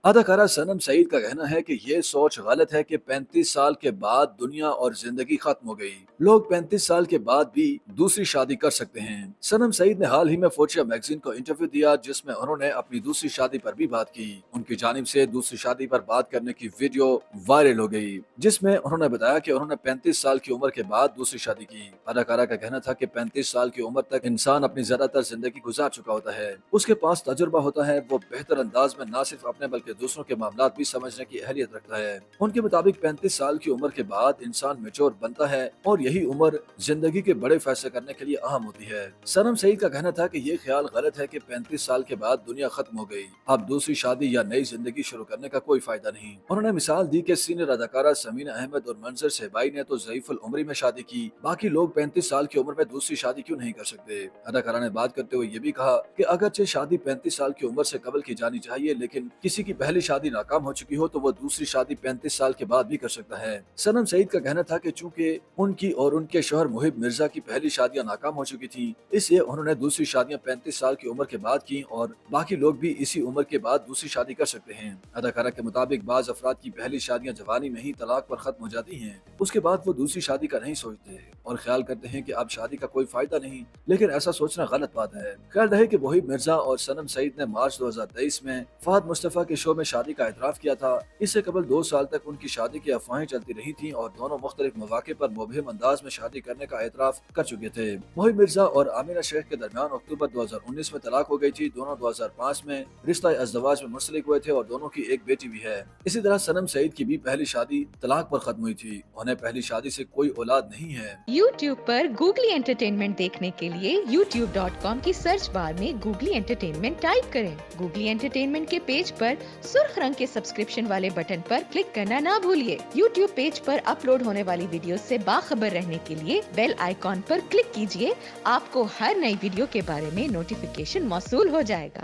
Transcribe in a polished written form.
अदाकारा सनम सईद का कहना है कि ये सोच गलत है कि 35 साल के बाद दुनिया और जिंदगी खत्म हो गई। लोग 35 साल के बाद भी दूसरी शादी कर सकते हैं। सनम सईद ने हाल ही में फोर्चिया मैगजीन को इंटरव्यू दिया, जिसमें उन्होंने अपनी दूसरी शादी पर भी बात की। उनकी जानिब से दूसरी शादी पर बात करने की वीडियो वायरल हो गई, जिसमें उन्होंने बताया कि उन्होंने 35 साल की उम्र के बाद दूसरी शादी की। अदाकारा का कहना था कि 35 साल की उम्र तक इंसान अपनी ज्यादातर जिंदगी गुजार चुका होता है, उसके पास तजुर्बा होता है, वो बेहतर अंदाज में न सिर्फ अपने बल्कि दूसरों के मामलात भी समझने की अहलियत रखता है। उनके मुताबिक 35 साल की उम्र के बाद इंसान मेच्योर बनता है और यही उम्र जिंदगी के बड़े फैसले करने के लिए अहम होती है। सनम सईद का कहना था कि ये ख्याल गलत है कि 35 साल के बाद दुनिया खत्म हो गई, अब दूसरी शादी या नई जिंदगी शुरू करने का कोई फायदा नहीं। उन्होंने मिसाल दी कि सीनियर अदाकारा समीना अहमद और मंजर सहबाई ने तो ज़ईफुल उम्री में शादी की, बाकी लोग 35 साल की उम्र में दूसरी शादी क्यों नहीं कर सकते। अदाकारा ने बात करते हुए ये भी कहा कि अगरचे शादी 35 साल की उम्र से कबल की जानी चाहिए, लेकिन किसी की पहली शादी नाकाम हो चुकी हो तो वो दूसरी शादी 35 साल के बाद भी कर सकता है। सनम सईद का कहना था कि चूंकि उनकी और उनके शोहर मुहिब मिर्जा की पहली शादियां नाकाम हो चुकी थी, इसलिए उन्होंने दूसरी शादियां 35 साल की उम्र के बाद की और बाकी लोग भी इसी उम्र के बाद दूसरी शादी कर सकते हैं। अदाकारा के मुताबिक बाज अफराद की पहली शादियां जवानी में ही तलाक पर खत्म हो जाती हैं, उसके बाद वो दूसरी शादी का नहीं सोचते और ख्याल करते हैं कि अब शादी का कोई फायदा नहीं, लेकिन ऐसा सोचना गलत बात है। ख्याल रहे कि मुहिब मिर्जा और सनम सईद ने मार्च 2023 में फहद मुस्तफा के शो में शादी का एतराफ किया था। इससे कबल 2 साल तक उनकी शादी की अफवाहें चलती रही थी और दोनों मुख्तलिफ मौके पर मुबहिम अंदाज में शादी करने का एतराफ कर चुके थे। मुहिब मिर्जा और आमिना शेख के दरमियान अक्टूबर 2019 में तलाक हो गई थी। दोनों 2005 में रिश्ता अज़दवाज में मुंसलिक हुए थे और दोनों की एक बेटी भी है। इसी तरह सनम सईद की भी पहली शादी तलाक पर खत्म हुई थी। उन्हें पहली शादी से कोई औलाद नहीं है। YouTube पर गूगली एंटरटेनमेंट देखने के लिए youtube.com की सर्च बार में गूगली एंटरटेनमेंट टाइप करें। गूगली एंटरटेनमेंट के पेज पर सुर्ख रंग के सब्सक्रिप्शन वाले बटन पर क्लिक करना ना भूलिए। YouTube पेज पर अपलोड होने वाली वीडियो से बाखबर रहने के लिए बेल आइकॉन पर क्लिक कीजिए। आपको हर नई वीडियो के बारे में नोटिफिकेशन मौसूल हो जाएगा।